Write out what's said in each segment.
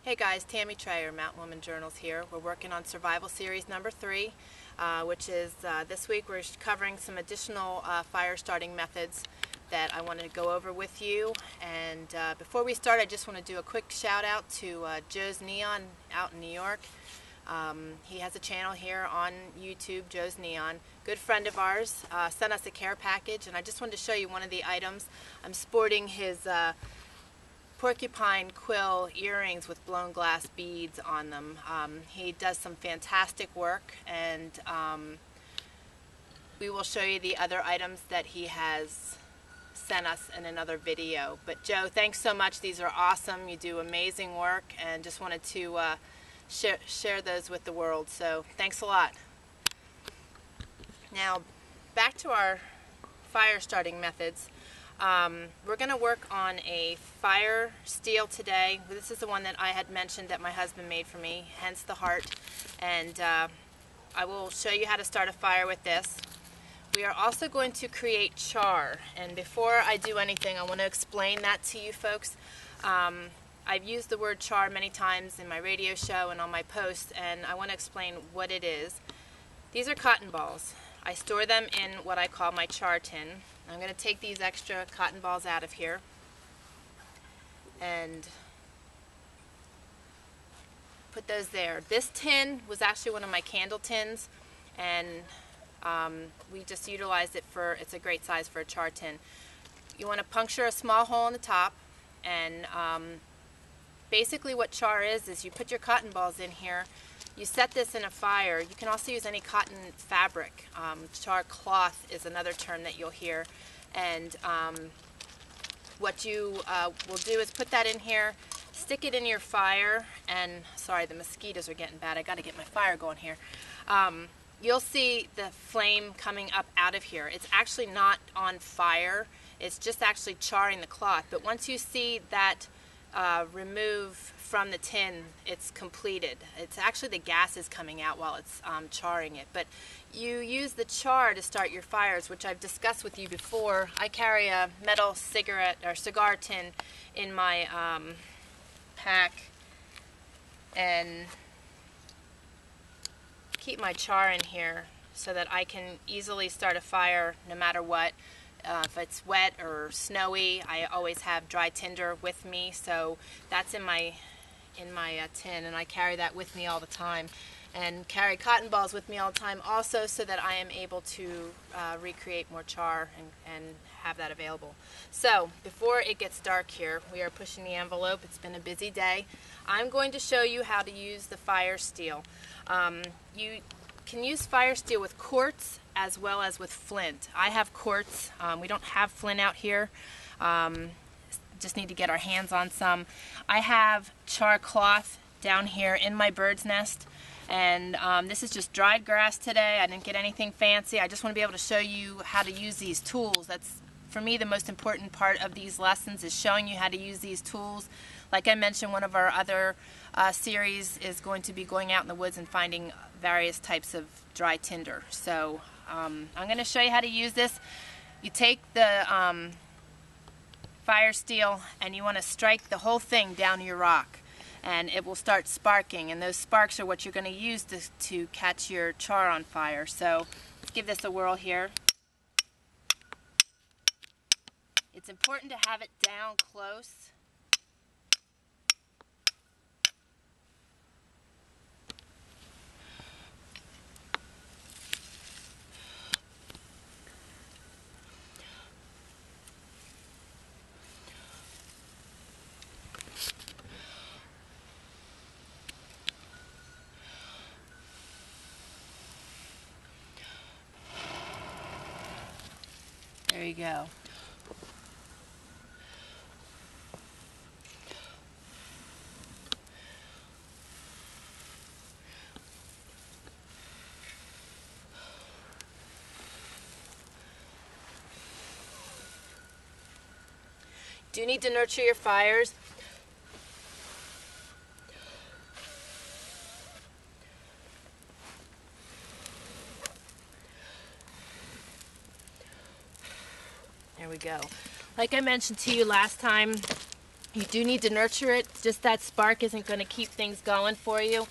Hey guys, Tammy Trayer, Mountain Woman Journals here. We're working on Survival Series number 3, which is this week we're covering some additional fire starting methods that I wanted to go over with you. And before we start, I just want to do a quick shout out to Joe's Neon out in New York. He has a channel here on YouTube, Joe's Neon. Good friend of ours sent us a care package, and I just wanted to show you one of the items. I'm sporting his Porcupine Quill earrings with blown glass beads on them. He does some fantastic work, and we will show you the other items that he has sent us in another video. But Joe, thanks so much. These are awesome. You do amazing work, and just wanted to share those with the world. So thanks a lot. Now back to our fire starting methods. We're going to work on a fire steel today. This is the one that I had mentioned that my husband made for me, hence the heart. And I will show you how to start a fire with this. We are also going to create char. And before I do anything, I want to explain that to you folks. I've used the word char many times in my radio show and on my posts, and I want to explain what it is. These are cotton balls. I store them in what I call my char tin. I'm going to take these extra cotton balls out of here and put those there. This tin was actually one of my candle tins, and we just utilized it for, it's a great size for a char tin. You want to puncture a small hole in the top, and basically what char is you put your cotton balls in here. You set this in a fire. You can also use any cotton fabric. Char cloth is another term that you'll hear. And what you will do is put that in here, stick it in your fire, and sorry, the mosquitoes are getting bad. I got to get my fire going here. You'll see the flame coming up out of here. It's actually not on fire. It's just actually charring the cloth. But once you see that remove from the tin, it's completed. It's actually the gas is coming out while it's charring it. But you use the char to start your fires, which I've discussed with you before. I carry a metal cigarette or cigar tin in my pack and keep my char in here so that I can easily start a fire no matter what. If it's wet or snowy, I always have dry tinder with me, so that's in my tin, and I carry that with me all the time, and carry cotton balls with me all the time also, so that I am able to recreate more char and have that available. So before it gets dark here, we are pushing the envelope. It's been a busy day. I'm going to show you how to use the fire steel. You can use fire steel with quartz as well as with flint. I have quartz. We don't have flint out here. Just need to get our hands on some. I have char cloth down here in my bird's nest, and this is just dried grass today. I didn't get anything fancy. I just want to be able to show you how to use these tools. That's, for me, the most important part of these lessons is showing you how to use these tools. Like I mentioned, one of our other series is going to be going out in the woods and finding various types of dry tinder. So I'm going to show you how to use this. You take the fire steel and you want to strike the whole thing down your rock, and it will start sparking, and those sparks are what you're going to use to catch your char on fire. So let's give this a whirl here. It's important to have it down close. There you go. Do need to nurture your fires. There we go. Like I mentioned to you last time, You do need to nurture it. Just that spark isn't going to keep things going for you.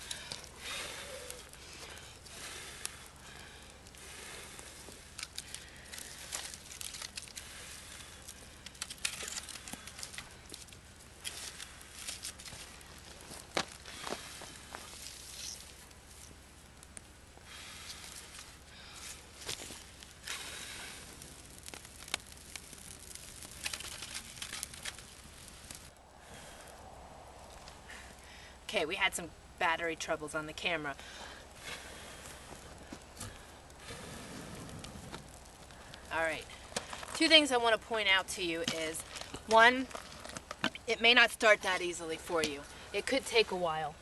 Okay, we had some battery troubles on the camera. Alright, two things I want to point out to you is, one, it may not start that easily for you. It could take a while.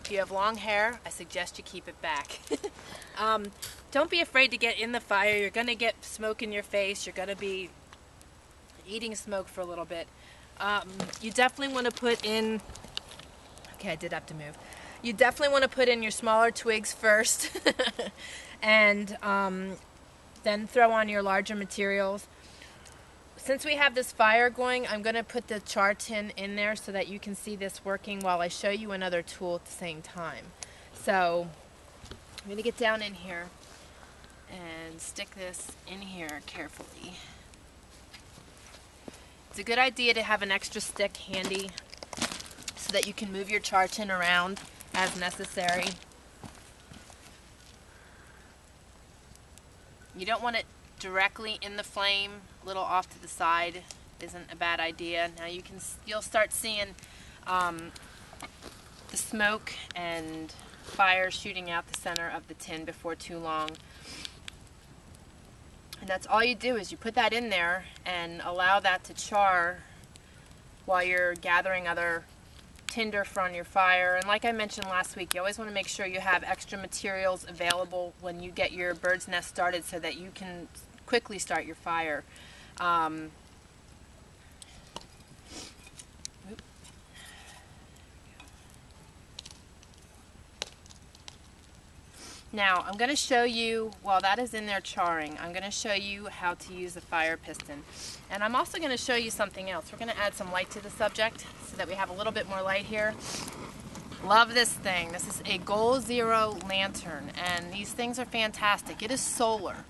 If you have long hair, I suggest you keep it back. Don't be afraid to get in the fire. You're going to get smoke in your face. You're going to be eating smoke for a little bit. You definitely want to put in... Okay, I did have to move. You definitely want to put in your smaller twigs first. And then throw on your larger materials. Since we have this fire going, I'm going to put the char tin in there so that you can see this working while I show you another tool at the same time. So I'm going to get down in here and stick this in here carefully. It's a good idea to have an extra stick handy so that you can move your char tin around as necessary. You don't want it directly in the flame. A little off to the side isn't a bad idea. Now you'll start seeing the smoke and fire shooting out the center of the tin before too long. And that's all you do, is you put that in there and allow that to char while you're gathering other tinder from your fire. And like I mentioned last week, you always want to make sure you have extra materials available when you get your bird's nest started so that you can quickly start your fire. Now I'm going to show you, while that is in there charring, I'm going to show you how to use the fire piston. And I'm also going to show you something else. We're going to add some light to the subject so that we have a little bit more light here. Love this thing. This is a Goal Zero lantern, and these things are fantastic. It is solar.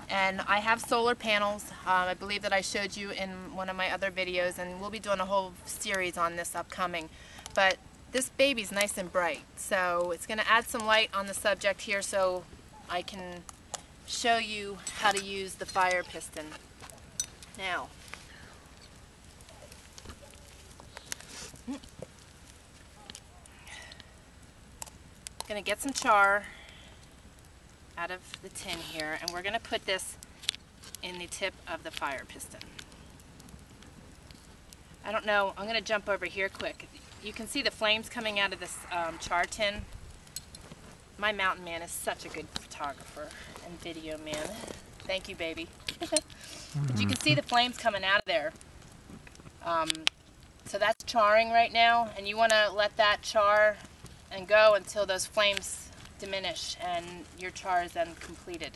And I have solar panels. I believe that I showed you in one of my other videos, and we'll be doing a whole series on this upcoming. But this baby's nice and bright, so it's going to add some light on the subject here so I can show you how to use the fire piston. Now, I'm going to get some char out of the tin here, and we're going to put this in the tip of the fire piston. I don't know, I'm going to jump over here quick. You can see the flames coming out of this char tin. My mountain man is such a good photographer and video man. Thank you, baby. But you can see the flames coming out of there. So that's charring right now, and you want to let that char and go until those flames diminish and your char is then completed.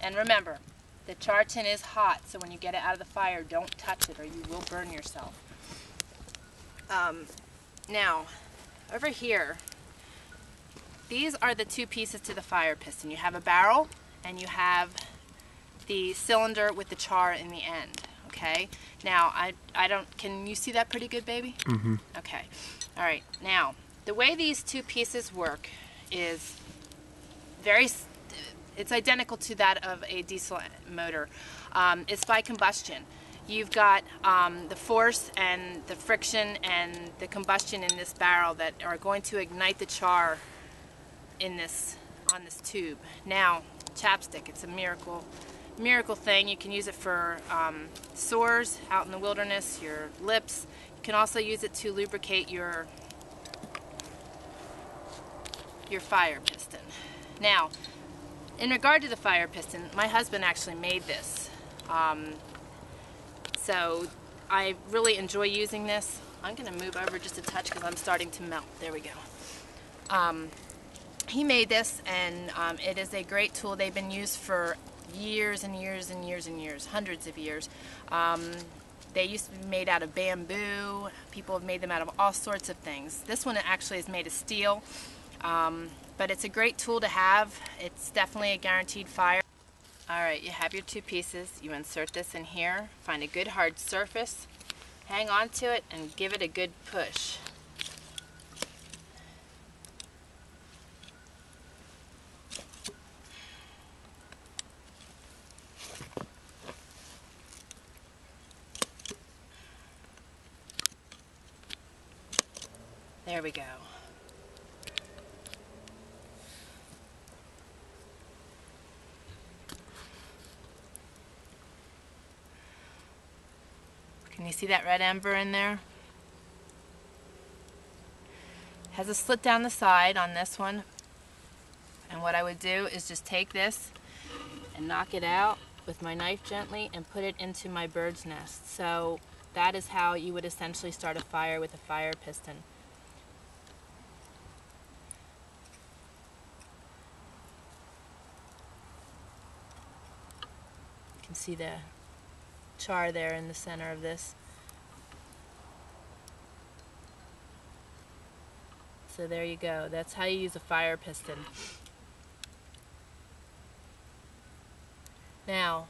And remember, the char tin is hot, so when you get it out of the fire, don't touch it or you will burn yourself. Now, over here, these are the two pieces to the fire piston. You have a barrel and you have the cylinder with the char in the end. Okay. Now, can you see that pretty good, baby? Mm-hmm. Okay. All right. Now, the way these two pieces work is it's identical to that of a diesel motor. It's by combustion. You've got the force and the friction and the combustion in this barrel that are going to ignite the char on this tube. Now, chapstick, it's a miracle thing. You can use it for sores out in the wilderness, your lips. You can also use it to lubricate your fire piston. Now, in regard to the fire piston, my husband actually made this. So I really enjoy using this. I'm going to move over just a touch because I'm starting to melt. There we go. He made this, and it is a great tool. They've been used for years and years and years and years, hundreds of years. They used to be made out of bamboo. People have made them out of all sorts of things. This one actually is made of steel, but it's a great tool to have. It's definitely a guaranteed fire. Alright, you have your two pieces. You insert this in here, find a good hard surface, hang on to it, and give it a good push. There we go. Can you see that red ember in there? It has a slit down the side on this one. And what I would do is just take this and knock it out with my knife gently and put it into my bird's nest. So that is how you would essentially start a fire with a fire piston. You can see the char there in the center of this. So there you go. That's how you use a fire piston. Now,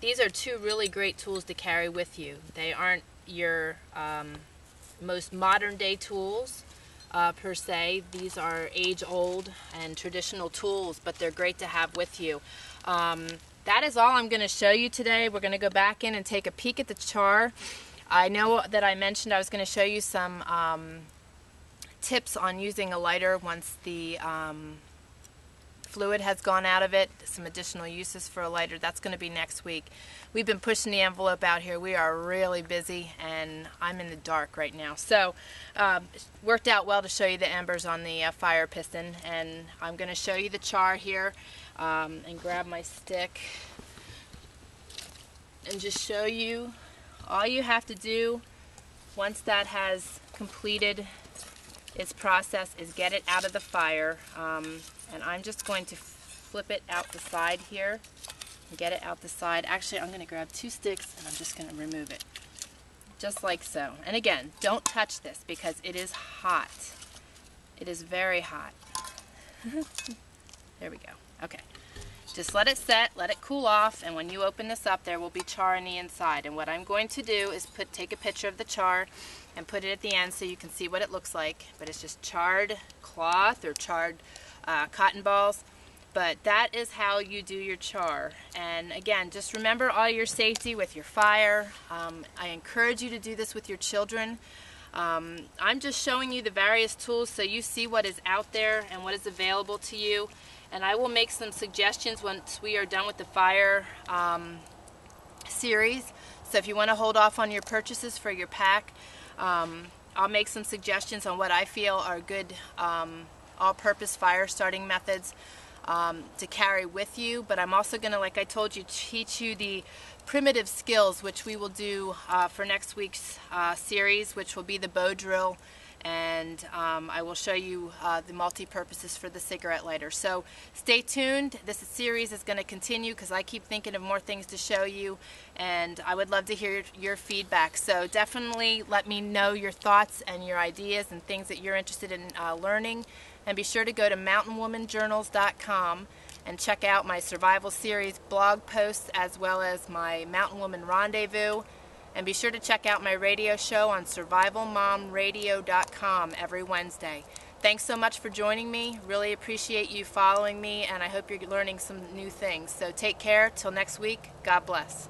these are two really great tools to carry with you. They aren't your most modern day tools per se. These are age-old and traditional tools, but they're great to have with you. That is all I'm going to show you today. We're going to go back in and take a peek at the char. I know that I mentioned I was going to show you some tips on using a lighter once the fluid has gone out of it, some additional uses for a lighter. That's going to be next week. We've been pushing the envelope out here. We are really busy, and I'm in the dark right now. So it worked out well to show you the embers on the fire piston, and I'm going to show you the char here and grab my stick and just show you. All you have to do once that has completed its process is get it out of the fire, and I'm just going to flip it out the side here and get it out the side. Actually, I'm going to grab two sticks and I'm just going to remove it just like so. And again, don't touch this because it is hot. It is very hot. There we go. Okay. Just let it set, let it cool off, and when you open this up there will be char on the inside. And what I'm going to do is take a picture of the char and put it at the end so you can see what it looks like. But it's just charred cloth or charred cotton balls. But that is how you do your char. And again, just remember all your safety with your fire. I encourage you to do this with your children. I'm just showing you the various tools so you see what is out there and what is available to you. And I will make some suggestions once we are done with the fire series. So if you want to hold off on your purchases for your pack, I'll make some suggestions on what I feel are good all-purpose fire starting methods to carry with you. But I'm also going to, like I told you, teach you the primitive skills, which we will do for next week's series, which will be the bow drill. And I will show you the multi-purposes for the cigarette lighter. So stay tuned. This series is going to continue because I keep thinking of more things to show you, and I would love to hear your feedback. So definitely let me know your thoughts and your ideas and things that you're interested in learning. And be sure to go to mountainwomanjournals.com and check out my survival series blog posts as well as my Mountain Woman Rendezvous. And be sure to check out my radio show on survivalmomradio.com every Wednesday. Thanks so much for joining me. Really appreciate you following me, and I hope you're learning some new things. So take care. Till next week. God bless.